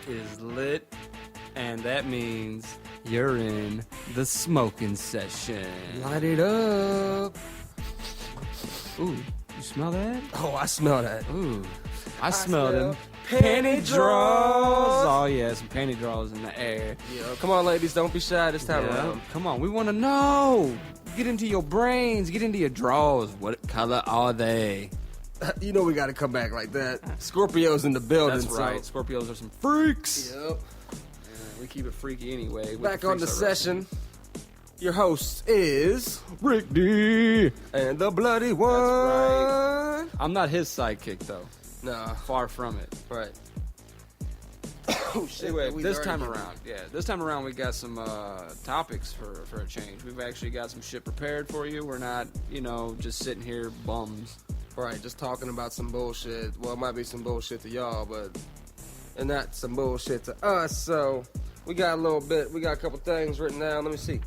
is lit, and that means you're in the smoking session. Light it up. Ooh, you smell that? Oh, I smell that. Ooh, I smell them panty draws. Oh yeah, some panty draws in the air. Yeah, come on, ladies, don't be shy this time around. Come on, we want to know. Get into your brains, get into your drawers. What color are they? You know we got to come back like that. Scorpios in the building. That's right. So. Scorpios are some freaks. Yep. We keep it freaky anyway. Back on the session. Your host is Rick D. And the bloody one. That's right. I'm not his sidekick though. Nah. Far from it. Right. Oh shit. Anyway, this time around we got some topics for a change. We've actually got some shit prepared for you. We're not, just sitting here bums. Right, just talking about some bullshit. Well, it might be some bullshit to y'all, and not some bullshit to us. So we got a couple things written down. Let me see.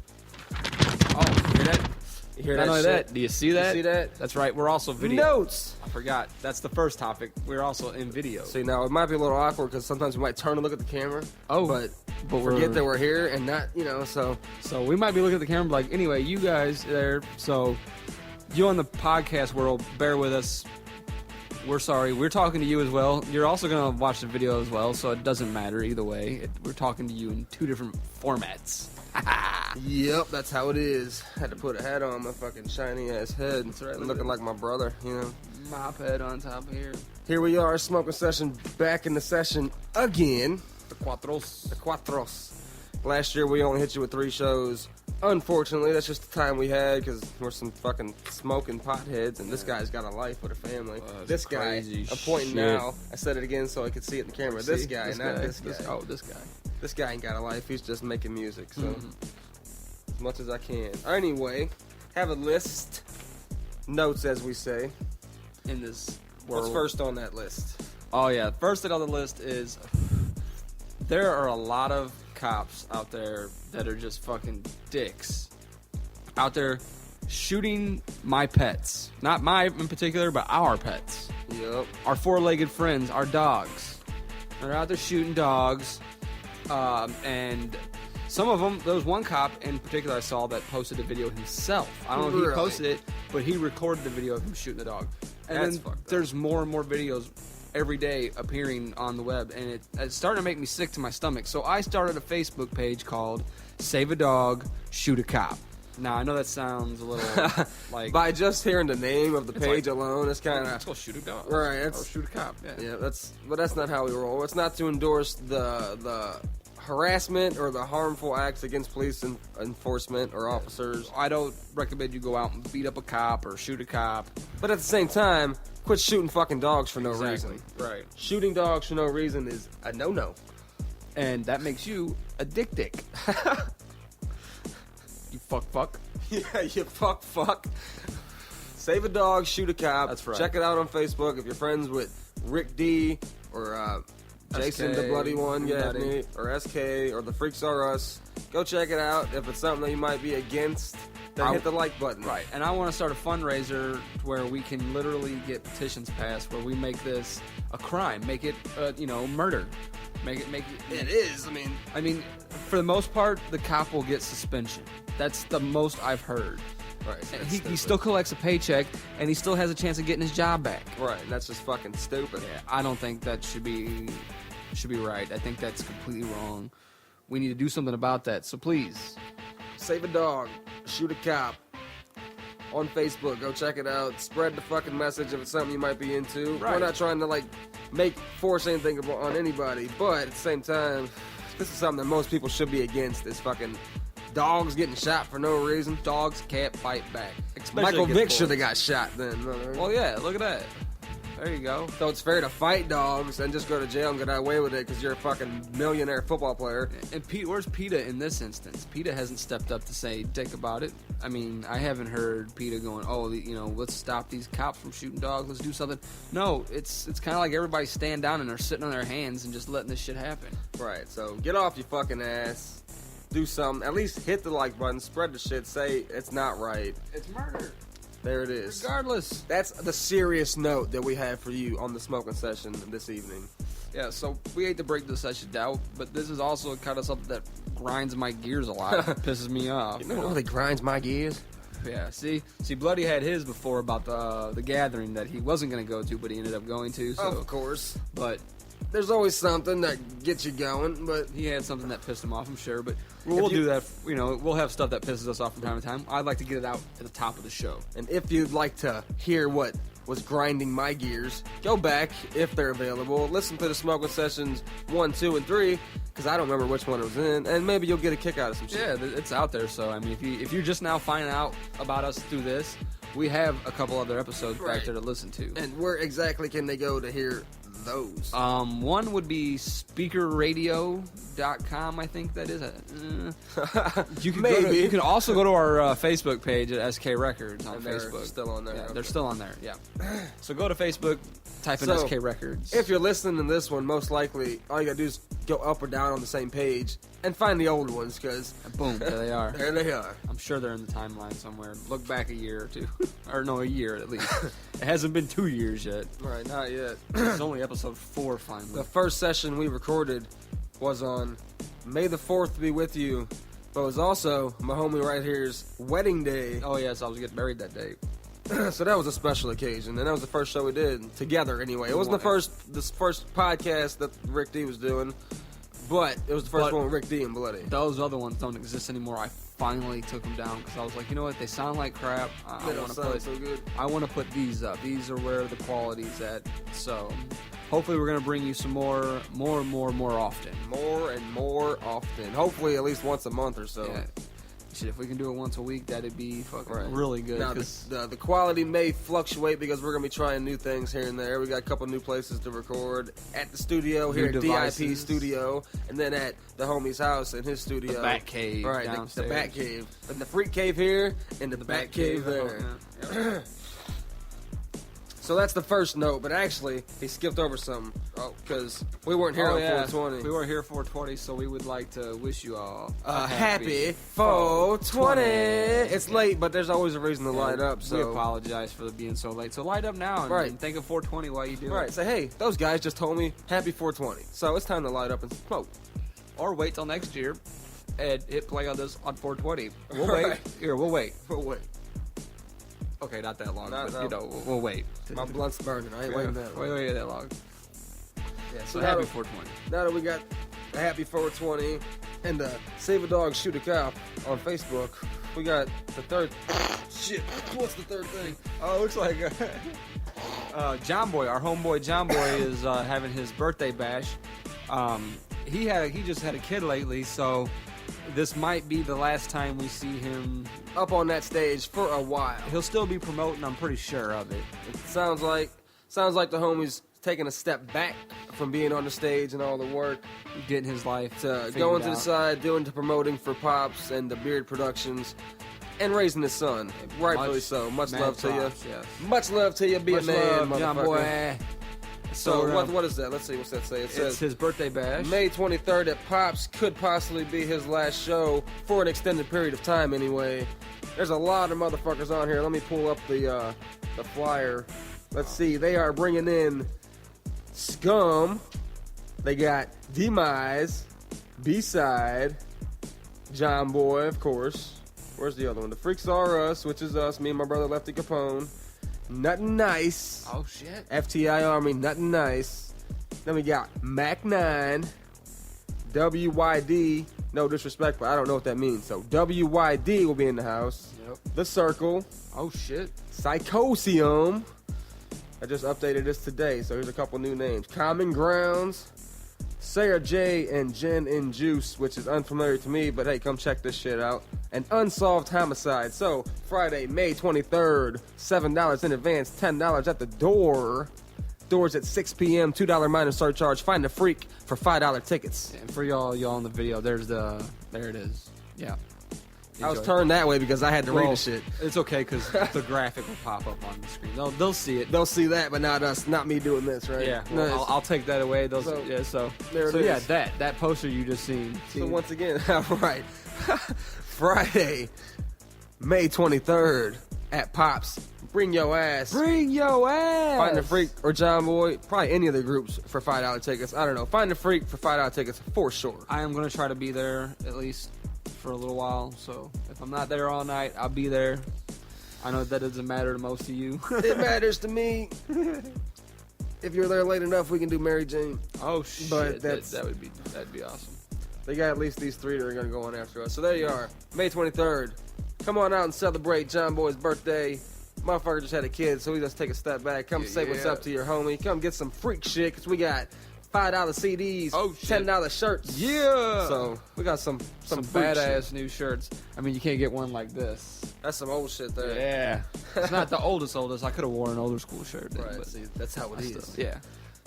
Oh, you hear that? You hear Not only shit? that, do you see that? You see that? That's right, we're also video. Notes! I forgot. That's the first topic. We're also in video. See, now it might be a little awkward because sometimes we might turn and look at the camera. Oh, but forget that we're here and not, so. So we might be looking at the camera and be like, anyway, you guys there, so you on the podcast world, bear with us. We're sorry. We're talking to you as well. You're also going to watch the video as well, so it doesn't matter either way. We're talking to you in two different formats. Yep, that's how it is. Had to put a hat on my fucking shiny ass head. That's right. Looking like my brother, Mop head on top of here. Here we are, smoking session, back in the session again. The Cuatros. Last year we only hit you with 3 shows. Unfortunately, that's just the time we had because we're some fucking smoking potheads, and this guy's got a life with a family. This guy, I'm pointing now. I said it again so I could see it in the camera. This guy. This guy. This guy ain't got a life. He's just making music. So as much as I can. Anyway, have a list, notes as we say, in this world. What's first on that list? Oh yeah, first thing on the list is there are a lot of cops out there that are just fucking dicks out there shooting my pets. Not my in particular, but our pets. Yep. Our 4-legged friends, our dogs. They're out there shooting dogs. And some of them, there was one cop in particular I saw that posted a video himself. I don't know if he posted it, but he recorded the video of him shooting the dog. And then there's more and more videos every day appearing on the web, and it's starting to make me sick to my stomach. So I started a Facebook page called Save a Dog, Shoot a Cop. Now, I know that sounds a little like... By just hearing the name of the page alone, it's kind of... Let's go shoot a dog. Right. Or shoot a cop. Yeah, but that's not how we roll. It's not to endorse the harassment or the harmful acts against police enforcement or officers. I don't recommend you go out and beat up a cop or shoot a cop. But at the same time, quit shooting fucking dogs for no reason. Right. Shooting dogs for no reason is a no-no. And that makes you a dick. You fuck. Yeah, you fuck. Save a dog, shoot a cop. That's right. Check it out on Facebook if you're friends with Rick D or Jason SK, the Bloody One, me, or SK or the Freaks Are Us. Go check it out. If it's something that you might be against, then hit the like button. Right. And I want to start a fundraiser where we can literally get petitions passed where we make this a crime, make it murder. Make it. It is. I mean, for the most part, the cop will get suspension. That's the most I've heard. Right. So he still collects a paycheck, and he still has a chance of getting his job back. Right. And that's just fucking stupid. Yeah, I don't think that should be right. I think that's completely wrong. We need to do something about that. So please, save a dog, shoot a cop. On Facebook, go check it out. Spread the fucking message if it's something you might be into. Right. We're not trying to force anything on anybody, but at the same time, this is something that most people should be against. Is fucking dogs getting shot for no reason. Dogs can't fight back. Michael Vick should have got shot then. Well, yeah, look at that. There you go. So it's fair to fight dogs and just go to jail and get away with it because you're a fucking millionaire football player. And where's PETA in this instance? PETA hasn't stepped up to say dick about it. I mean, I haven't heard PETA going, let's stop these cops from shooting dogs. Let's do something. No, it's kind of like everybody's standing down and they're sitting on their hands and just letting this shit happen. Right. So get off your fucking ass. Do something. At least hit the like button. Spread the shit. Say it's not right. It's murder. There it is. Regardless. That's the serious note that we have for you on the smoking session this evening. Yeah, so we hate to break this session down, but this is also kind of something that grinds my gears a lot. Pisses me off. You know what really grinds my gears? Yeah, see, Bloody had his before about the gathering that he wasn't going to go to, but he ended up going to. So. Of course. But there's always something that gets you going, but he had something that pissed him off, I'm sure. But we'll do that. You know, we'll have stuff that pisses us off from time to time. I'd like to get it out at the top of the show. And if you'd like to hear what was grinding my gears, go back, if they're available, listen to the Smoking Sessions 1, 2, and 3, because I don't remember which one it was in, and maybe you'll get a kick out of some shit. Yeah, it's out there, so, I mean, if you're just now finding out about us through this, we have a couple other episodes back there to listen to. And where exactly can they go to hear those? One would be SpeakerRadio.com, I think that is. You can Maybe. You can also go to our Facebook page at SKRecords on Facebook. They're still on there. Yeah, okay. They're still on there, yeah. So go to Facebook, type in SK Records. If you're listening to this one, most likely all you gotta do is go up or down on the same page and find the old ones, because boom, there they are. There they are. I'm sure they're in the timeline somewhere. Look back a year or two. Or no, a year at least. It hasn't been 2 years yet. Right, not yet. It's only episode 4 finally. The first session we recorded was on May the 4th to be with you, but it was also my homie right here's wedding day. Oh yes, I was getting married that day. So that was a special occasion, and that was the first show we did together anyway. It wasn't the first podcast that Rick D was doing, but it was the first one with Rick D and Bloody. Those other ones don't exist anymore. I finally took them down because I was like, you know what? They sound like crap. They don't sound so good. I want to put these up. These are where the quality's at. So hopefully we're gonna bring you some more often. More and more often. Hopefully at least once a month or so. Yeah. Shit, if we can do it once a week, that'd be fucking really good. Now, the quality may fluctuate because we're going to be trying new things here and there. We got a couple new places to record at the studio here at DIP Studio, and then at the homie's house in his studio. The Bat Cave downstairs. The Bat Cave. And the Freak Cave here, and the Bat Cave there. Yeah. So that's the first note, but actually, he skipped over something. Because we weren't here on 420. We weren't here 420, so we would like to wish you all a happy 420. It's late, but there's always a reason to light up. So we apologize for being so late. So light up now and think of 420 while you do it. Right. Say, hey, those guys just told me happy 420. So it's time to light up and smoke. Or wait till next year and hit play on this on 420. We'll wait. Here, we'll wait. We'll wait. Okay, not that long, but you know, we'll wait. My blunt's burning. I ain't waiting that long. Wait that long. Yeah, so happy 420. Now that we got a happy 420 and Save a Dog, Shoot a Cop on Facebook, we got the third. Shit, what's the third thing? Oh, it looks like John Boy, our homeboy John Boy, is having his birthday bash. He just had a kid lately, so this might be the last time we see him up on that stage for a while. He'll still be promoting, I'm pretty sure of it. It sounds like the homie's taking a step back from being on the stage and all the work, getting his life to going to the side, doing the promoting for Pops and the Beard Productions, and raising his son. Rightfully so. Much love to you. Yes. Much love to you. Be a man, John Boy. So what is that? Let's see what's that say. It says it's his birthday bash. May 23rd at Pops could possibly be his last show for an extended period of time anyway. There's a lot of motherfuckers on here. Let me pull up the flyer. Let's see. They are bringing in Scum. They got Demise, B-Side, John Boy, of course. Where's the other one? The Freaks Are Us, which is us, me and my brother Lefty Capone. Nothing Nice. Oh, shit. FTI Army, Nothing Nice. Then we got Mac 9, WYD, no disrespect, but I don't know what that means. So WYD will be in the house. Yep. The Circle. Oh, shit. Psychosium. I just updated this today, so here's a couple new names. Common Grounds. Sarah J. and Jen and Juice, which is unfamiliar to me, but hey, come check this shit out. And Unsolved Homicide. So, Friday, May 23rd, $7 in advance, $10 at the door. Doors at 6 p.m., $2 minus surcharge. Find a freak for $5 tickets. And for y'all in the video, there it is. Yeah. I was turned that way because I had to read the shit. It's okay because the graphic will pop up on the screen. They'll see it. They'll see that, but not us. Not me doing this, right? Yeah. Well, I'll take that away. So there it is. Yeah, that poster you just seen. So once again, right. Friday, May 23rd, at Pops. Bring your ass. Bring your ass. Find the Freak or John Boy, probably any of the groups for $5 tickets. I don't know. Find the Freak for $5 tickets for sure. I am going to try to be there at least for a little while. So if I'm not there all night, I'll be there. I know that doesn't matter to most of you. It matters to me. If you're there late enough, we can do Mary Jane. Oh shit! But that'd be awesome. They got at least these 3 that are going to go on after us. So there you are, May 23rd. Come on out and celebrate John Boy's birthday. Motherfucker just had a kid, so we just take a step back. Come say what's up to your homie. Come get some freak shit, because we got $5 CDs, $10 shirts. Yeah. So we got some badass new shirts. I mean, you can't get one like this. That's some old shit there. Yeah. It's not the oldest. I could have worn an older school shirt. Then, right. But see, that's how it is. Yeah.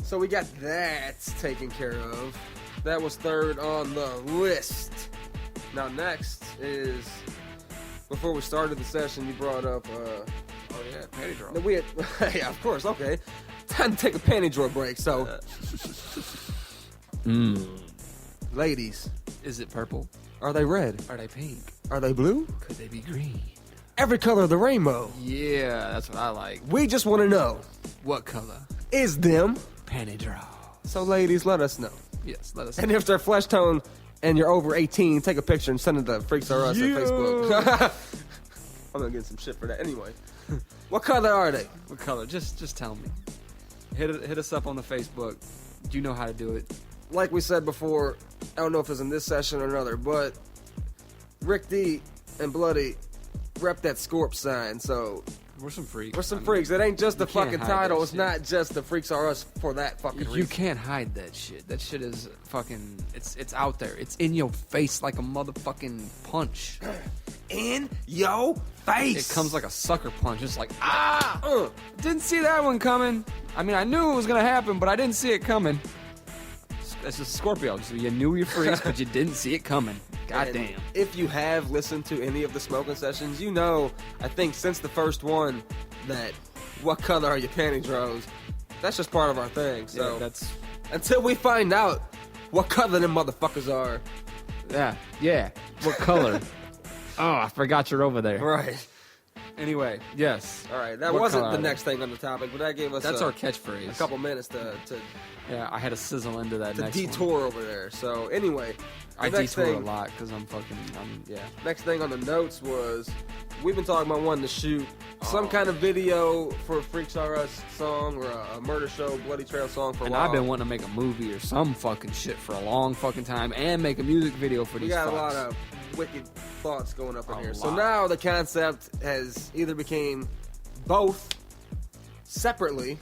So we got that taken care of. That was 3rd on the list. Now next is, before we started the session, you brought up panty drawer. we had, yeah, of course, okay. Time to take a panty drawer break. So ladies, is it purple? are they red? Are they pink? Are they blue? Could they be green? Every color of the rainbow. Yeah, that's what I like. We just want to know, What color? is them? Panty drawer. So ladies, let us know. Yes, let us And if they're flesh tone and you're over 18, take a picture and send it to Freaks R Us on Facebook. I'm gonna get some shit for that. Anyway, what color are they? What color? Just tell me. Hit us up on the Facebook. You know how to do it. Like we said before, I don't know if it's in this session or another, but Rick D and Bloody rep that Scorp sign, so We're some freaks. we're some freaks. It ain't just the can't fucking hide title. that It's shit. not just the Freaks R Us for that fucking reason. You can't hide that shit. That shit is fucking. It's out there. It's in your face like a motherfucking punch. In your face. It comes like a sucker punch. It's like didn't see that one coming. I mean, I knew it was gonna happen, but I didn't see it coming. That's just Scorpio. So you knew your freaks, but you didn't see it coming. Goddamn. And if you have listened to any of the smoking sessions, you know, I think since the first one, that what color are your panty drawers? That's just part of our thing. So Yeah, that's until we find out what color them motherfuckers are. yeah. What color? Oh, I forgot you're over there. Right. Anyway, yes. All right. That What wasn't color the are they? next thing on the topic, but that gave us That's a our catchphrase. couple minutes to Yeah, I had to sizzle into that next detour one. over there. So anyway, I the next detour thing, a lot because I'm yeah. Next thing on the notes was we've been talking about wanting to shoot some kind of video for a Freaks R Us song or a Murder Show Bloody Trail song for a And while. I've been wanting to make a movie or some fucking shit for a long fucking time and make a music video for We these got fucks. a lot of wicked thoughts going up in A here. So lot. now the concept has either became both separately,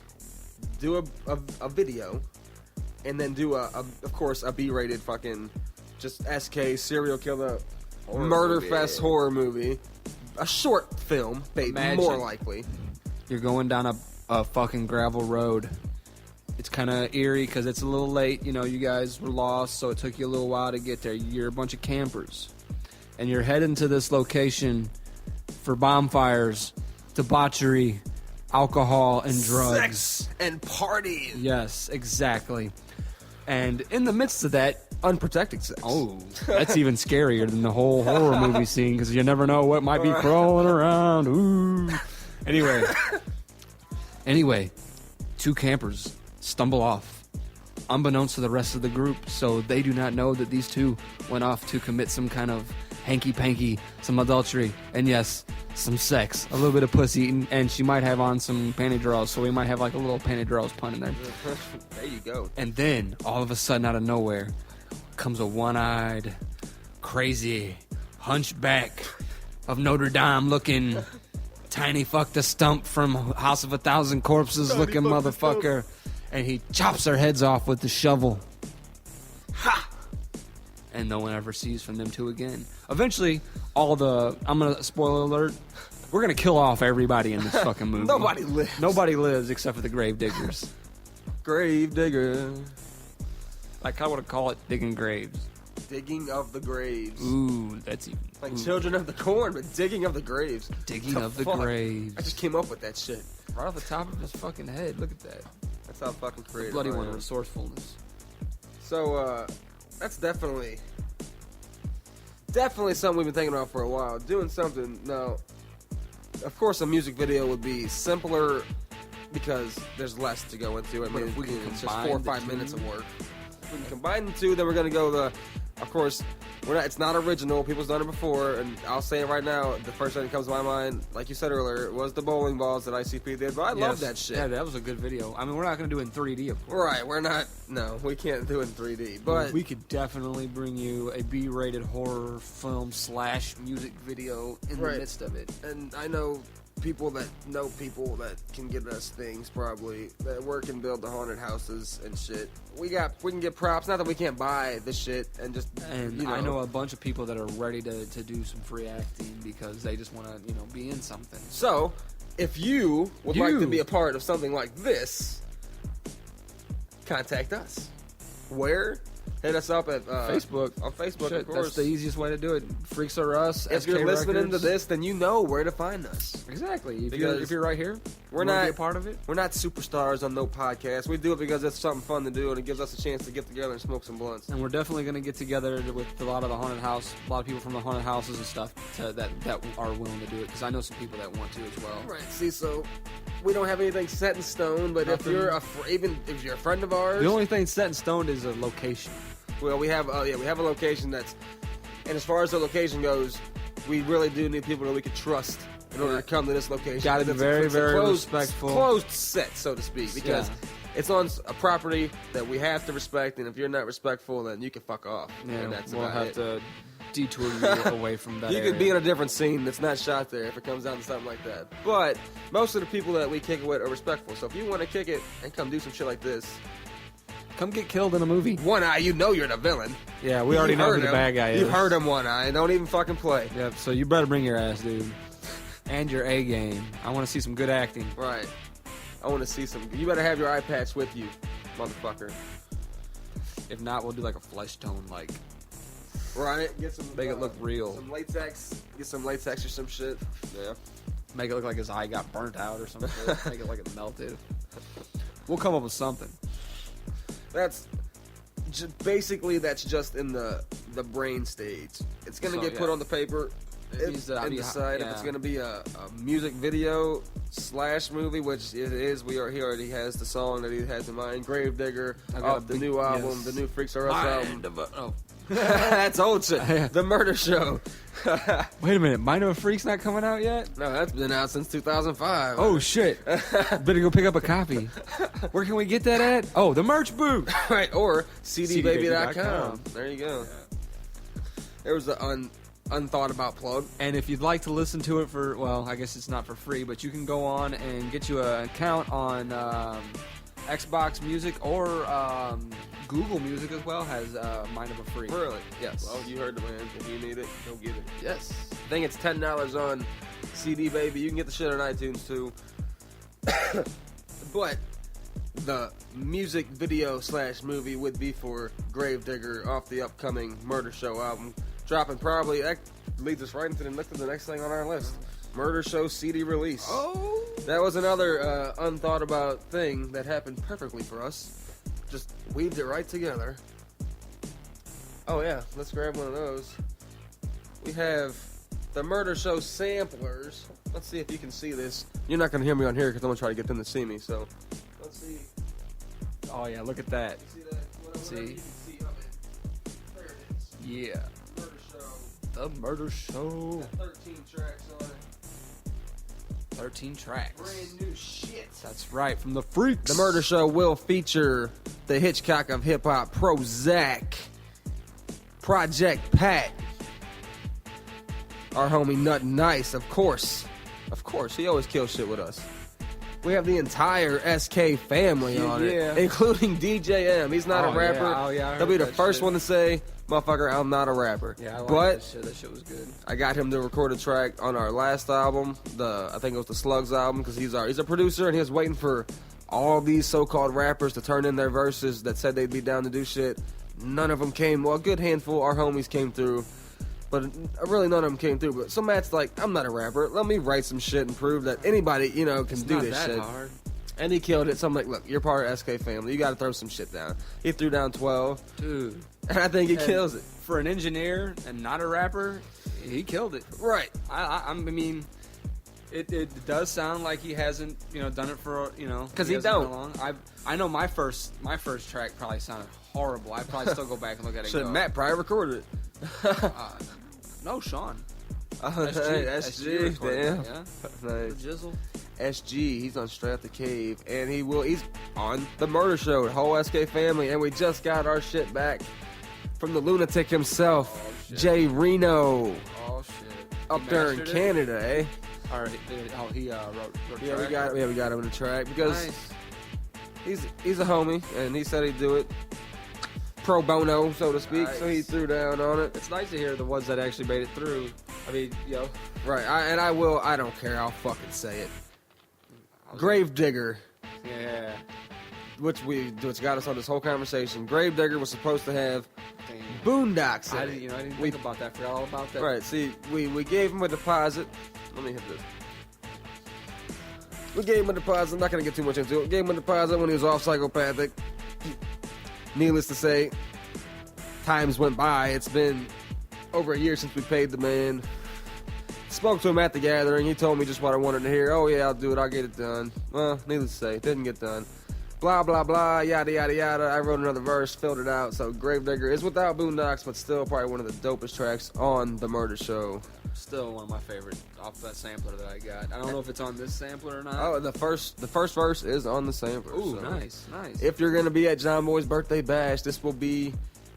do a video, and then do of course a B-rated fucking just SK serial killer murder fest horror movie, a short film, Imagine. more likely. You're going down a fucking gravel road. It's kind of eerie because it's a little late. You know, you guys were lost, so it took you a little while to get there. You're a bunch of campers. And you're heading to this location for bonfires, debauchery, alcohol, and drugs. Sex and party. Yes, exactly. And in the midst of that, Unprotected sex. oh, that's even scarier than the whole horror movie scene because you never know what might be crawling around. Ooh. Anyway, two campers stumble off, unbeknownst to the rest of the group, so they do not know that these two went off to commit some kind of hanky-panky, some adultery, and yes, some sex, a little bit of pussy eating, and she might have on some panty drawers, so we might have like a little panty drawers pun in there. There you go. And then, all of a sudden, out of nowhere, comes a one-eyed, crazy, hunchback of Notre Dame looking, tiny fuck the stump from House of a Thousand Corpses looking motherfucker. And he chops their heads off with the shovel. Ha! And no one ever sees from them two again. Eventually, I'm gonna, spoiler alert, we're gonna kill off everybody in this fucking movie. Nobody lives. Nobody lives except for the grave diggers. Grave digger. I kind of want to call it digging graves. Digging of the graves. Ooh, that's even... Like ooh. Children of the Corn, but digging of the graves. Digging The of the fuck? graves. I just came up with that shit. Right off the top of his fucking head. Look at that. That's how fucking creative Bloody I one, am. resourcefulness. So, that's definitely something we've been thinking about for a while. Doing something now. of course, a music video would be simpler because there's less to go into. I mean, if we can it's just combine 4 or the 5 two? minutes of work. If we can combine the two, then we're gonna go of course, it's not original. People's done it before, and I'll say it right now. The first thing that comes to my mind, like you said earlier, was the bowling balls that ICP did. But I love that shit. Yeah, that was a good video. I mean, we're not going to do it in 3D, of course. Right, we're not. No, we can't do it in 3D. But we could definitely bring you a B-rated horror film / music video in the midst of it. And I know people that can get us things probably that work and build the haunted houses and shit. We can get props. Not that we can't buy the shit and just. And I know a bunch of people that are ready to do some free acting because they just want to be in something. So, if you would like to be a part of something like this, contact us. Where? Hit us up at Facebook. On Facebook, Shit, of course. That's the easiest way to do it. Freaks are us. If you're SKRecords. listening to this, then you know where to find us. Exactly. If Because you're right here, we're you wanna not be a part of it. We're not superstars on no podcast. We do it because it's something fun to do, and it gives us a chance to get together and smoke some blunts. And we're definitely going to get together with a lot of the haunted house, a lot of people from the haunted houses and stuff that are willing to do it. Because I know some people that want to as well. Right. See, so we don't have anything set in stone, but Nothing. even if you're a friend of ours, The only thing set in stone is a location. well, we have a location that's, and as far as the location goes, we really do need people that we can trust in order to come to this location. Gotta be It's very, it's a very closed, respectful. closed set, so to speak, because Yeah. it's on a property that we have to respect, and if you're not respectful, then you can fuck off. Yeah, and that's we'll about have it. to detour you away from that You area. could be in a different scene that's not shot there if it comes down to something like that. But most of the people that we kick it with are respectful. So if you want to kick it and come do some shit like this, Come get killed in a movie. One Eye, you know you're the villain. Yeah, we already You know heard who the him. bad guy is. You heard him, One Eye. Don't even fucking play. Yep, so you better bring your ass, dude. And your A game. I want to see some good acting. Right. I want to see some. You better have your eye patch with you, motherfucker. If not, we'll do like a flesh tone, like Right. Get some. make it look real. Some latex. Get some latex or some shit. Yeah. Make it look like his eye got burnt out or something. Make it like it melted. We'll come up with something. That's basically that's just in the brain stage. It's gonna So, get yeah. put on the paper. It needs to and be- decide if yeah. it's gonna be a music video / movie, which it is. He already has the song that he has in mind. Gravedigger I got off a the big- new album, yes. the new Freaks R Us album. Mind of a, oh. That's old shit. The Murder Show. Wait a minute, Mind of a Freak's not coming out yet? No, that's been out since 2005. Oh shit! Better go pick up a copy. Where can we get that at? Oh, the merch booth. Right, or cdbaby.com. cdbaby.com. There you go. There was an unthought about plug. And if you'd like to listen to it for, well, I guess it's not for free, but you can go on and get you an account on Xbox Music or Google Music as well has Mind of a Freak. Really? Yes. Well, you heard the man. If you need it, go get it. Yes. I think it's $10 on CD Baby. You can get the shit on iTunes too. But the music video / movie would be for Gravedigger off the upcoming Murder Show album, dropping probably. That leads us right into the next thing on our list. Murder Show CD release. Oh. That was another unthought about thing that happened perfectly for us. Just weaved it right together. Oh yeah, let's grab one of those. We have the Murder Show samplers. Let's see if you can see this. You're not going to hear me on here because I'm going to try to get them to see me, so. Let's see. Oh yeah, look at that. See that? Whatever See. you can see of it. There it is. Yeah. Murder Show. The Murder Show. Got 13 tracks on it. 13 tracks. Brand new shit. That's right, from the Freaks. The Murder Show will feature the Hitchcock of hip hop, Prozac, Project Pat, our homie Nut Nice, of course. Of course, he always kills shit with us. We have the entire SK family on Yeah. it, including DJ M. He's not Oh, a rapper. yeah. Oh, yeah, I He'll be heard the that first shit. one to say, motherfucker, I'm not a rapper. Yeah, I like but that shit. That shit was good. I got him to record a track on our last album, I think it was the Slugs album, because he's a producer and he was waiting for all these so-called rappers to turn in their verses that said they'd be down to do shit. None of them came. Well, a good handful, our homies came through, but really none of them came through. But so Matt's like, I'm not a rapper. Let me write some shit and prove that anybody, can It's do not this that shit. hard. And he killed it. So I'm like, look, you're part of SK family. You got to throw some shit down. He threw down 12, Dude. and I think he And kills it. For an engineer and not a rapper, he killed it. Right. I mean, It does sound like he hasn't, done it for, because he don't. Long. I know my first track probably sounded horrible. I'd probably still go back and look at it. Should Matt probably recorded it? No, Sean. SG, damn. Yeah. Nice. Jizzle. SG, he's on Straight Out the Cave, and he's on the Murder Show, the whole SK family, and we just got our shit back from the lunatic himself, Jay Reno. Oh shit! Up there in Canada, eh? All right. He wrote. Yeah, we got him in the track because nice. he's a homie, and he said he'd do it pro bono, so to speak. Nice. So he threw down on it. It's nice to hear the ones that actually made it through. I mean, Right, I don't care. I'll fucking say it. Gravedigger. Yeah. Which got us on this whole conversation. Gravedigger was supposed to have Boondocks in it. I didn't think about that. Forgot all about that. Right, see, we gave him a deposit. Let me hit this. We gave him a deposit. I'm not going to get too much into it. We gave him a deposit when he was off psychopathic. Needless to say, times went by. It's been over a year since we paid the man. Spoke to him at the gathering. He told me just what I wanted to hear. Oh, yeah, I'll do it. I'll get it done. Well, needless to say, it didn't get done. Blah, blah, blah, yada, yada, yada. I wrote another verse, filled it out. So Gravedigger is without Boondocks, but still probably one of the dopest tracks on The Murder Show. Still one of my favorites off that sampler that I got. I don't know if it's on this sampler or not. Oh, the first verse is on the sampler. Ooh, so nice. If you're going to be at John Boy's birthday bash, this will be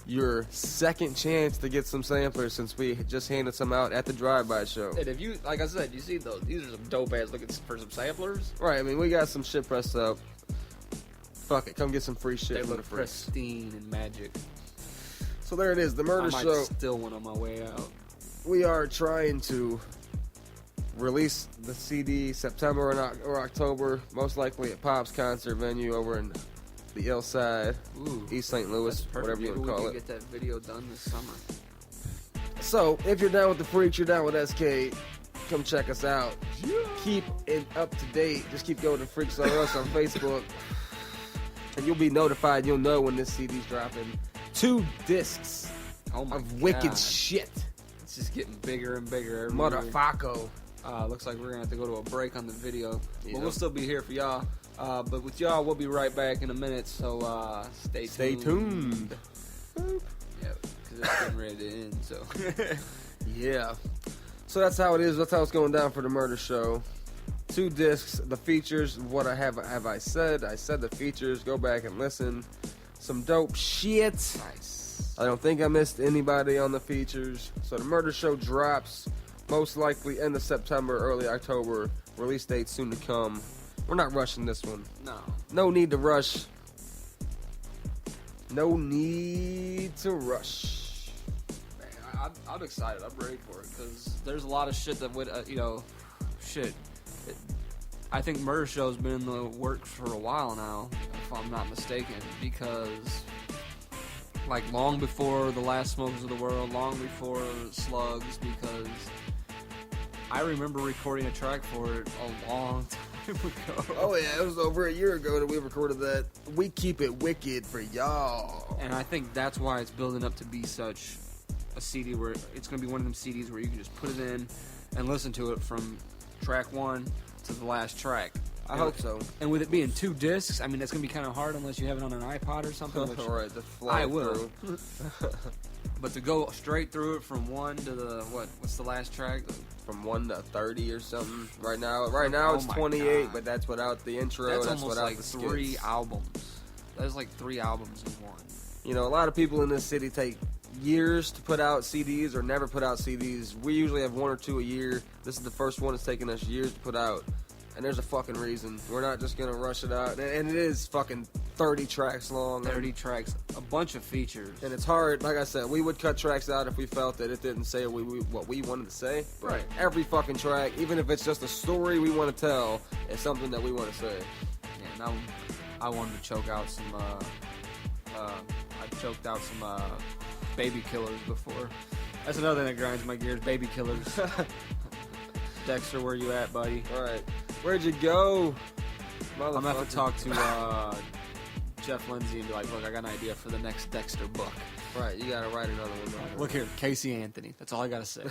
your second chance to get some samplers since we just handed some out at the drive-by show. And if you, like I said, you see those, these are some dope ass looking for some samplers. Right, I mean, we got some shit pressed up. Fuck it, come get some free shit. They look pristine and magic. So there it is, the Murder Show. I might steal one on my way out. We are trying to release the CD September or October, most likely at Pop's concert venue over in the Ill Side, East St. Louis, whatever you want to call it. We can get that video done this summer. So, if you're down with the Freaks, you're down with SK, come check us out. Yeah. Keep it up to date. Just keep going to Freaks on Us on Facebook. And you'll be notified. You'll know when this CD's dropping. 2 discs of wicked shit. It's just getting bigger and bigger. Motherfucker. Looks like we're going to have to go to a break on the video. But we'll still be here for y'all. But with y'all, we'll be right back in a minute. So stay tuned. Yeah, because it's getting ready to end. So yeah. So that's how it is. That's how it's going down for the Murder Show. 2 discs, the features. What have I said? I said the features. Go back and listen. Some dope shit. Nice. I don't think I missed anybody on the features. So the Murder Show drops most likely end of September, early October. Release date soon to come. We're not rushing this one. No need to rush. No need to rush. Man, I'm excited. I'm ready for it because there's a lot of shit that would, shit. I think Murder Show's been in the works for a while now, if I'm not mistaken, because like long before the Last Smokers of the World, long before Slugs, because I remember recording a track for it a long time ago. Oh yeah, it was over a year ago that we recorded that. We keep it wicked for y'all. And I think that's why it's building up to be such a CD where it's going to be one of them CDs where you can just put it in and listen to it from track 1 to the last track. I hope so. And with it being 2 discs, I mean, that's going to be kind of hard unless you have it on an iPod or something. Which right, I will. But to go straight through it from 1 to the, what's the last track? From 1 to 30 or something. Right now it's 28, but that's without the intro. That's almost without like the 3 albums. That's like 3 albums in one. You know, a lot of people in this city take years to put out CDs or never put out CDs. We usually have 1 or 2 a year. This is the first one that's taken us years to put out. And there's a fucking reason. We're not just going to rush it out. And it is fucking 30 tracks long. 30 tracks. A bunch of features. And it's hard. Like I said, we would cut tracks out if we felt that it didn't say what we wanted to say. Right. Every fucking track, even if it's just a story we want to tell, is something that we want to say. Yeah, and I wanted to choke out some... I choked out some baby killers before. That's another thing that grinds my gears. Baby killers. Dexter, where you at, buddy? All right. Where'd you go? I'm going to have to talk to Jeff Lindsay and be like, look, I got an idea for the next Dexter book. Right, you gotta write another one down. Look here, Casey Anthony. That's all I gotta say.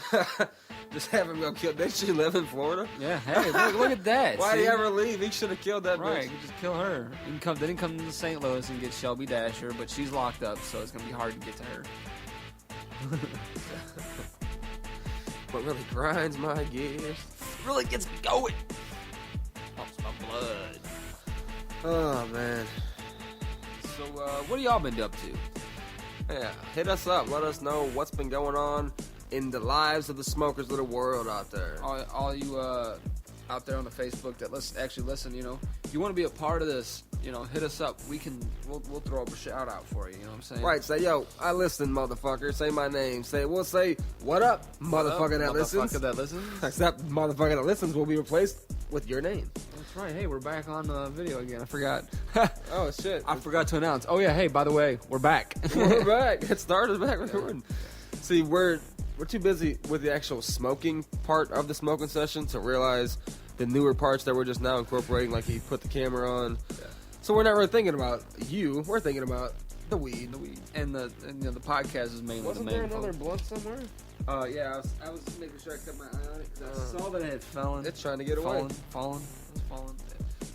Just have him go kill. Did she live in Florida? Yeah, hey, look at that. Why did he ever leave? He should have killed that right, bitch. you just kill her. You can they didn't come to St. Louis and get Shelby Dasher, but she's locked up, so it's gonna be hard to get to her. What really grinds my gears Really gets going. Pumps my blood. Oh, man. So, what have y'all been up to? Yeah, hit us up. Let us know what's been going on in the lives of the smokers of the world out there. All you out there on the Facebook that listen, you know, if you want to be a part of this, you know, hit us up. We'll throw up a shout out for you. You know what I'm saying? Right. Say, yo, I listen, motherfucker. Say my name. We'll say, what up, motherfucker that listens. Motherfucker that listens. Except motherfucker that listens will be replaced with your name. That's right. Hey, we're back on video again. I forgot. Oh shit! I forgot to announce. Oh yeah. Hey, by the way, we're back. We're back. It started back recording. See, we're too busy with the actual smoking part of the smoking session to realize the newer parts that we're just now incorporating, like he put the camera on. Yeah. So we're not really thinking about you. We're thinking about the weed. And the podcast is mainly Wasn't the main there another blunt somewhere? Yeah, I was making sure I kept my eye on it because I saw that it had fallen. It's trying to get away. Fallen.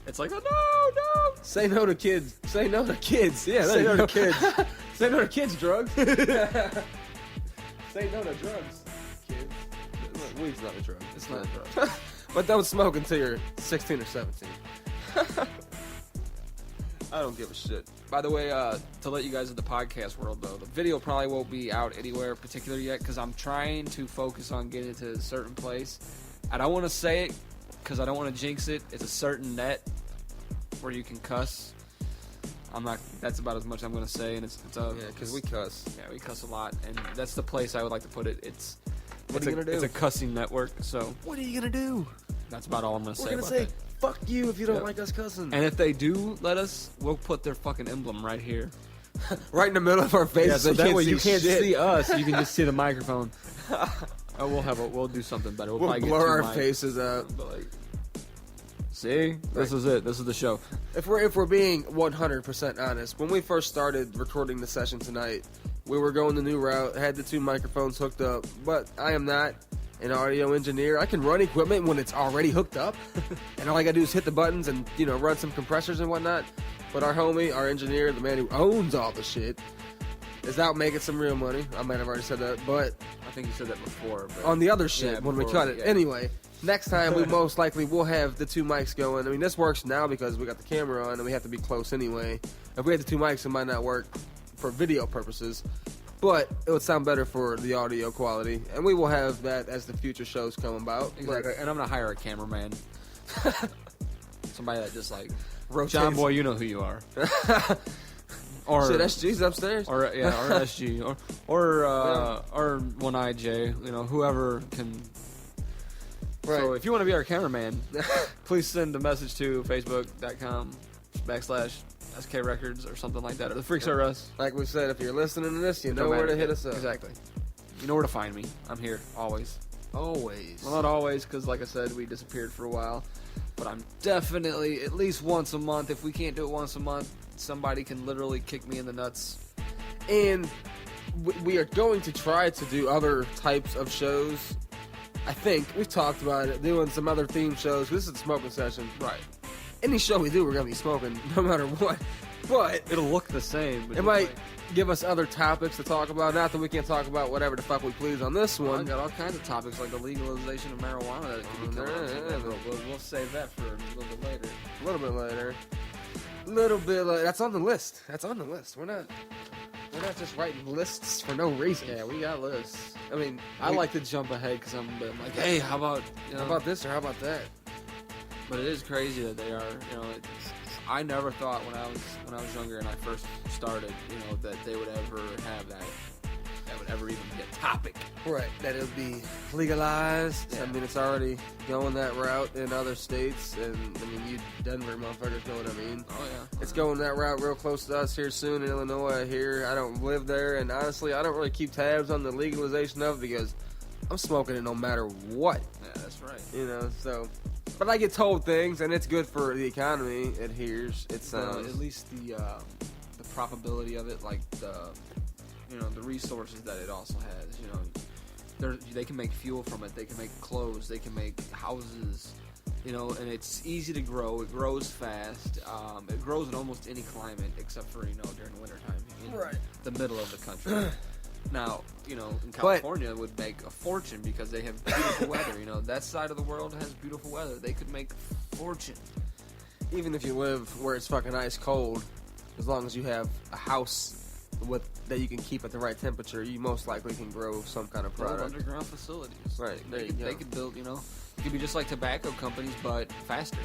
It's like, oh no! Say no to kids. Say no to kids. Yeah, say no to kids. Say no to kids, drugs. Say no to drugs, kids. Weed's not a drug. It's not a drug. But don't smoke until you're 16 or 17. I don't give a shit. By the way, to let you guys in the podcast world, though, the video probably won't be out anywhere particular yet because I'm trying to focus on getting it to a certain place. I don't want to say it because I don't want to jinx it. It's a certain net where you can cuss. That's about as much I'm going to say, and it's because we cuss. Yeah, we cuss a lot, and that's the place I would like to put it. What are you going to do? It's a cussing network, so. What are you going to do? That's about all I'm going to say We're about going to that. say, fuck you if you don't like us cussing. And if they do let us, we'll put their fucking emblem right here. Right in the middle of our faces. Yeah, so that way you can't shit. see us, you can just see the microphone. We'll do something better. We'll probably blur get our faces out. See? This is it. This is the show. If we're being 100% honest, when we first started recording the session tonight, we were going the new route, had the two microphones hooked up, but I am not an audio engineer. I can run equipment when it's already hooked up, and all I gotta do is hit the buttons and, run some compressors and whatnot. But our homie, our engineer, the man who owns all the shit, is out making some real money. I might have already said that, but I think you said that before. But on the other shit, when we cut it. Yeah. Anyway, next time we most likely will have the two mics going. I mean, this works now because we got the camera on and we have to be close anyway. If we had the two mics, it might not work for video purposes, but it would sound better for the audio quality. And we will have that as the future shows come about. Exactly. And I'm going to hire a cameraman. Somebody that just rotates. John Boy, you know who you are. Or shit, SG's upstairs. Or SG, or One Eye J, whoever can. Right. So if you want to be our cameraman, please send a message to facebook.com/SKRecords or something like that, or the Freaks Are Us. Like we said, if you're listening to this, you know where to hit us up. Exactly. You know where to find me. I'm here always. Always. Well, not always, because like I said, we disappeared for a while. But I'm definitely at least once a month. If we can't do it once a month, somebody can literally kick me in the nuts. And we are going to try to do other types of shows. I think we've talked about it, doing some other theme shows. This is a smoking session. Right. Any show we do, we're going to be smoking no matter what. But it'll look the same. But it might give us other topics to talk about. Not that we can't talk about whatever the fuck we please on this one. I got all kinds of topics like the legalization of marijuana that could be coming up. We'll save that for a little bit later. A little bit later. That's on the list. We're not just writing lists for no reason. Yeah, we got lists. I mean, I like to jump ahead because I'm like, hey, how about how about this or how about that? But it is crazy that they are. I never thought when I was younger and I first started, that they would ever have that would ever even be a topic. Right, that it would be legalized. Yeah. I mean, it's already going that route in other states, and I mean, you Denver motherfuckers know what I mean. Oh yeah, it's going that route real close to us here soon in Illinois. Here, I don't live there, and honestly, I don't really keep tabs on the legalization of it because I'm smoking it no matter what. Yeah, that's right. So. But I get told things, and it's good for the economy. It hears, it sounds. At least the probability of it, like the the resources that it also has. They can make fuel from it. They can make clothes. They can make houses. And it's easy to grow. It grows fast. It grows in almost any climate except for during the wintertime in the middle of the country. Now, in California, it would make a fortune because they have beautiful weather. That side of the world has beautiful weather. They could make a fortune. Even if you live where it's fucking ice cold, as long as you have a house that you can keep at the right temperature, you most likely can grow some kind of product. Underground facilities. Right. They could build, it could be just like tobacco companies, but faster.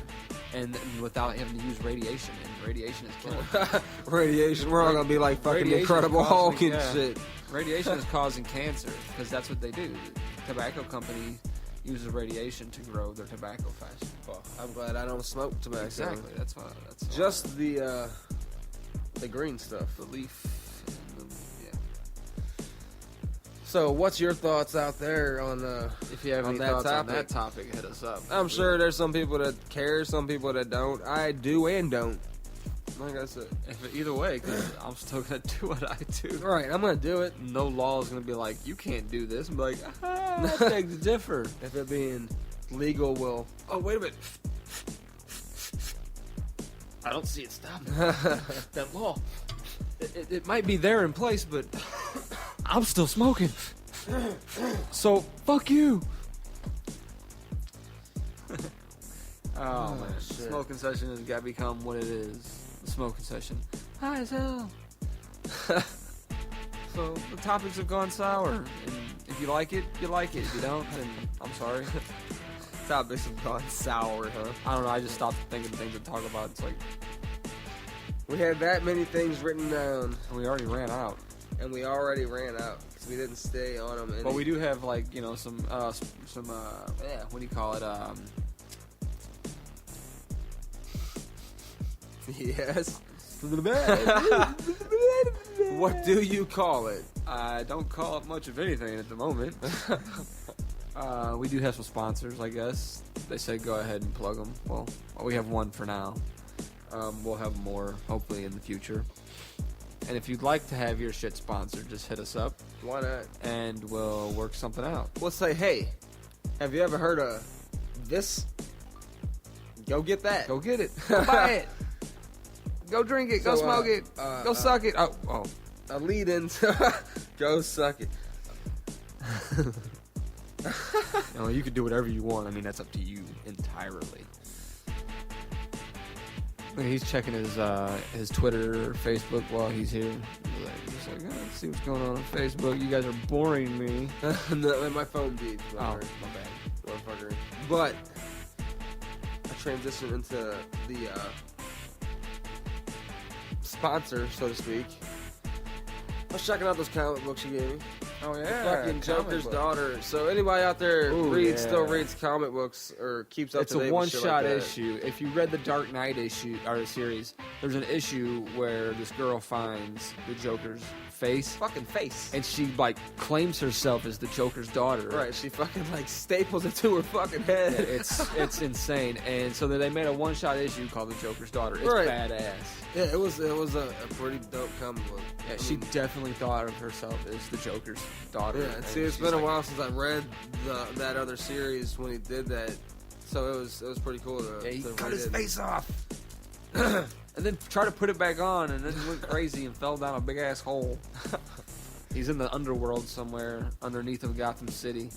And without having to use radiation. And radiation is killing. Radiation. We're all going to be like fucking Incredible Hulk and shit. Radiation is causing cancer because that's what they do. The tobacco company uses radiation to grow their tobacco faster. Well, I'm glad I don't smoke tobacco. Exactly. That's why. Just the green stuff. The leaf. So, what's your thoughts out there on if you have any thoughts on that topic, hit us up. I'm sure there's some people that care, some people that don't. I do and don't. Like I said, either way, because I'm still gonna do what I do. Right, I'm gonna do it. No law is gonna be like, you can't do this. I'm like, I beg to differ. If it being legal, will. Oh, wait a minute. I don't see it stopping that law. It might be there in place, but I'm still smoking. So, fuck you. Oh, man. Shit. Smoking session has got to become what it is. The smoking session. High as hell. So, the topics have gone sour. And if you like it, you like it. If you don't, then I'm sorry. Topics have gone sour, huh? I don't know. I just stopped thinking things to talk about. It's like, we had that many things written down. and we already ran out. And we already ran out because we didn't stay on them. But we do have, like, some what do you call it? Yes. What do you call it? I don't call it much of anything at the moment. We do have some sponsors, I guess. They said go ahead and plug them. Well, we have one for now. We'll have more, hopefully, in the future. And if you'd like to have your shit sponsored, just hit us up. Why not? And we'll work something out. We'll say, hey, have you ever heard of this? Go get that. Go get it. Go buy it. Go drink it. Go smoke it. Go suck it. Oh. A lead into go suck it. You can do whatever you want. I mean, that's up to you entirely. He's checking his Twitter or Facebook while he's here. He's like, let's see what's going on Facebook. You guys are boring me. No, my phone beat. Oh, my bad. Motherfucker. But I transitioned into the sponsor, so to speak. I was checking out those comic books you gave me. Oh, yeah. Fucking Joker's daughter. So anybody out there still reads comic books or keeps up to date with shit like that. It's a one-shot issue. If you read the Dark Knight issue or series, there's an issue where this girl finds the Joker's face. Fucking face. And she, like, claims herself as the Joker's daughter. Right, she fucking, like, staples it to her fucking head. Yeah, it's insane. And so they made a one-shot issue called The Joker's Daughter. It's badass. Yeah, it was a pretty dope comic book. Yeah, she definitely thought of herself as the Joker's daughter. Yeah, see, it's been a while since I read that other series when he did that, so it was pretty cool to. Yeah, he cut his face off, and then tried to put it back on, and then went crazy and fell down a big ass hole. He's in the underworld somewhere underneath of Gotham City.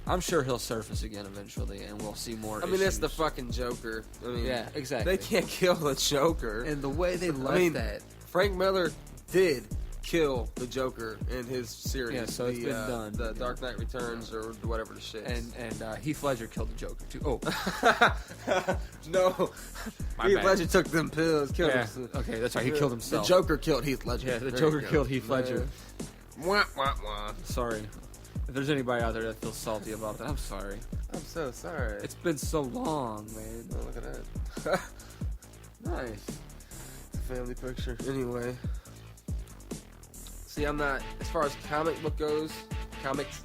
I'm sure he'll surface again eventually, and we'll see more. I mean, it's the fucking Joker. I mean, yeah, exactly. They can't kill the Joker, and the way they left that. Frank Miller did kill the Joker in his series. Yeah, so it's been done. The Dark Knight Returns or whatever the shit. And Heath Ledger killed the Joker too. Oh, no, Heath Ledger took them pills. Killed himself. Okay, that's right. He killed himself. The Joker killed Heath Ledger. Yeah, the Joker killed Heath Ledger. Wah, wah, wah. Sorry. If there's anybody out there that feels salty about that, I'm sorry. I'm so sorry. It's been so long, man. Oh, look at that. Nice. It's a family picture. Anyway. See, I'm not, as far as comic book goes, comics.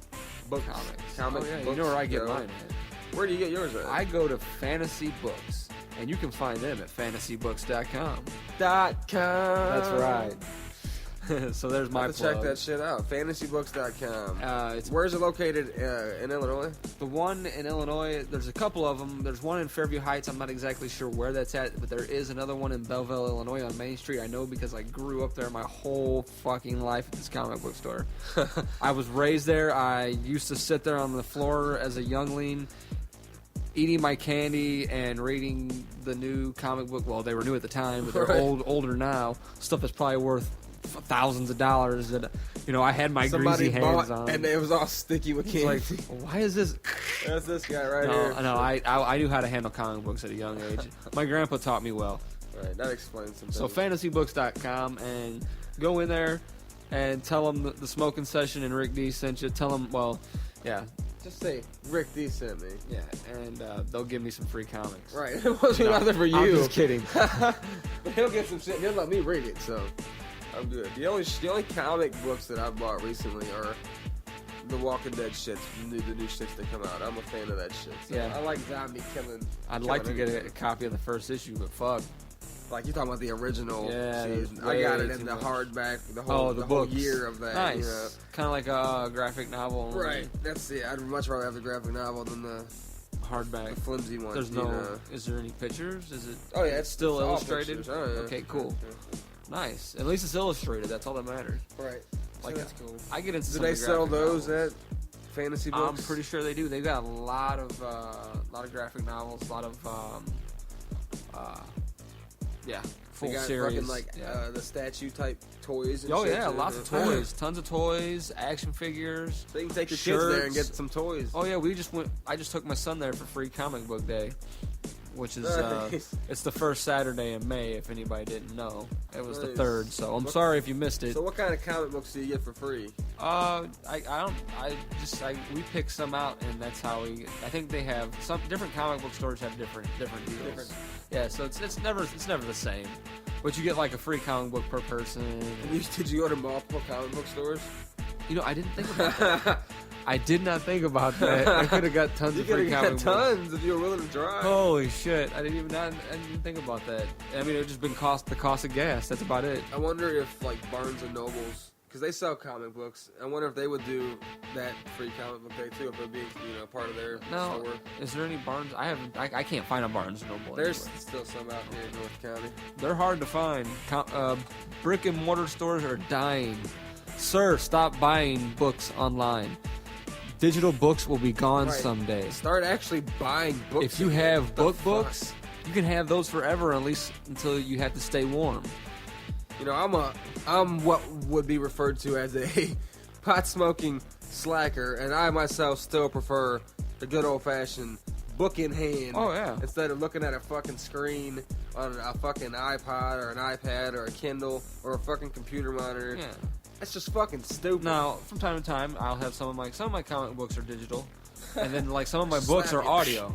Oh, yeah, books you know where I get mine at. Where do you get yours at? I go to Fantasy Books, and you can find them at fantasybooks.com. .com. That's right. So there's my plug. Check that shit out. FantasyBooks.com. Where's it located in Illinois? The one in Illinois, there's a couple of them. There's one in Fairview Heights. I'm not exactly sure where that's at, but there is another one in Belleville, Illinois on Main Street. I know because I grew up there my whole fucking life at this comic book store. I was raised there. I used to sit there on the floor as a youngling, eating my candy and reading the new comic book. Well, they were new at the time, but they're older now. Stuff that's probably worth thousands of dollars that I had my greasy hands on, and it was all sticky with candy. Like, why is this? That's this guy right here. No, I knew how to handle comic books at a young age. My grandpa taught me well. Right, that explains some things. So fantasybooks.com, and go in there and tell them the smoking session and Rick D sent you. Tell them, just say Rick D sent me. Yeah, and they'll give me some free comics. Right, it wasn't nothing for you. I'm just kidding. But he'll get some shit. He'll let me read it, so I'm good. The only comic books that I've bought recently are the Walking Dead shits, the new shits that come out. I'm a fan of that shit. So yeah, I like zombie killing. I'd like to get a copy of the first issue, but fuck. Like, you're talking about the original season. I got it in the hardback, the whole year of that. Nice. You know? Kind of like a graphic novel. Right. That's it. I'd much rather have the graphic novel than the hardback. The flimsy one. There's no. Is there any pictures? Is it? Oh yeah, it's still illustrated. Oh, yeah. Okay, cool. Yeah. Nice. At least it's illustrated. That's all that matters. Right. Like, so that's cool. I get into. Do they sell those at Fantasy Books? I'm pretty sure they do. They've got a lot of graphic novels, a lot of full series. Fucking the statue type toys. And lots of toys, tons of toys, action figures. So you can take your kids there and get some toys. Oh yeah, I just took my son there for free comic book day, which is it's the first Saturday in May. If anybody didn't know, it was the 3rd. So I'm sorry if you missed it. So what kind of comic books do you get for free? We pick some out, and that's how we. I think they have some different comic book stores have different deals. Yeah, so it's never the same. But you get like a free comic book per person. Did you go to multiple comic book stores? I didn't think about that. I did not think about that. I could have got tons of free comic books. You could have got tons if you were willing to drive. Holy shit! I didn't think about that. I mean, it would just been the cost of gas. That's about it. I wonder if like Barnes and Nobles, because they sell comic books. I wonder if they would do that free comic book day too, if it would be part of their store. Is there any Barnes? I can't find a Barnes and Noble. There's still some out here in North County. They're hard to find. Brick and mortar stores are dying. Sir, stop buying books online. Digital books will be gone someday. Start actually buying books. If you have books, you can have those forever, at least until you have to stay warm. I'm what would be referred to as a pot smoking slacker, and I myself still prefer the good old fashioned book in hand. Oh yeah. Instead of looking at a fucking screen on a fucking iPod or an iPad or a Kindle or a fucking computer monitor. Yeah. That's just fucking stupid. Now, from time to time, I'll have some of my comic books are digital, and then like some of my books are audio.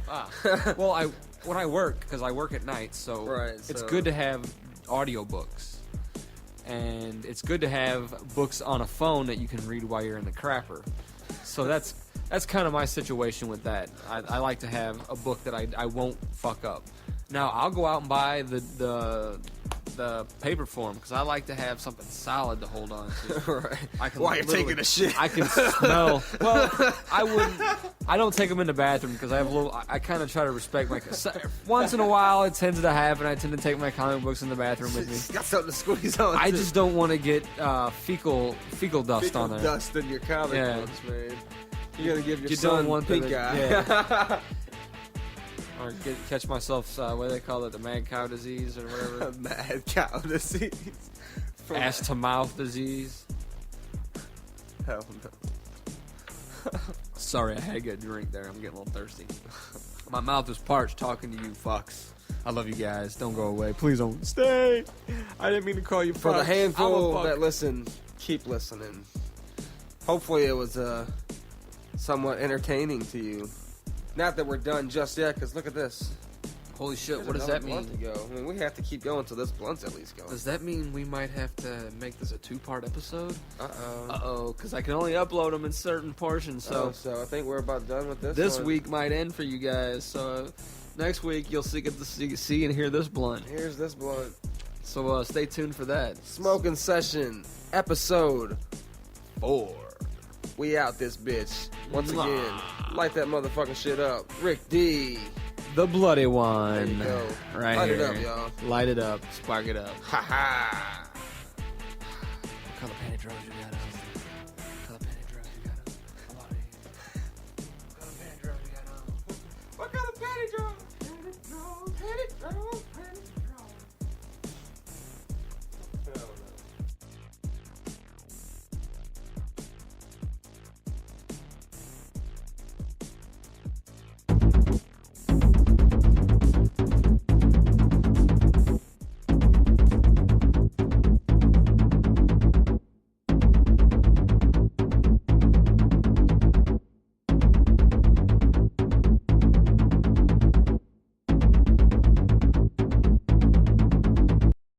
Well, when I work, because I work at night, so it's good to have audio books, and it's good to have books on a phone that you can read while you're in the crapper. So that's kind of my situation with that. I like to have a book that I won't fuck up. Now I'll go out and buy the paper form because I like to have something solid to hold on to. Right. While you're taking a shit, I can smell. Well, I don't take them in the bathroom because I kind of try to respect my. Once in a while, it tends to happen. I tend to take my comic books in the bathroom with me. Got something to squeeze on. I just don't want to get fecal dust on there. Dust in your comic books, man. You're gonna give your you son don't want pink eye. Yeah. Or catch myself, what do they call it, the mad cow disease or whatever? Mad cow disease. Ass to mouth disease. Hell no. Sorry, I had to get a drink there. I'm getting a little thirsty. My mouth is parched talking to you fucks. I love you guys. Don't go away. Please don't stay. I didn't mean to call you fucks. For the handful that listen, keep listening. Hopefully it was somewhat entertaining to you. Not that we're done just yet, because look at this. Holy shit, what does that mean? To go. I mean, we have to keep going until this blunt's at least going. Does that mean we might have to make this a 2-part episode? Uh-oh, because I can only upload them in certain portions, so... So I think we're about done with this This week might end for you guys, so next week you'll get to see and hear this blunt. Here's this blunt. So stay tuned for that. Smoking Session, episode 4. We out this bitch. Once again, light that motherfucking shit up. Rick D. The bloody one. There you go. Right Light here. it up, y'all. Light it up. Spark it up. Ha ha. What color pantyhose you got on? What color pantyhose you got on? What color pantyhose you got on? What color pantyhose? Pantyhose.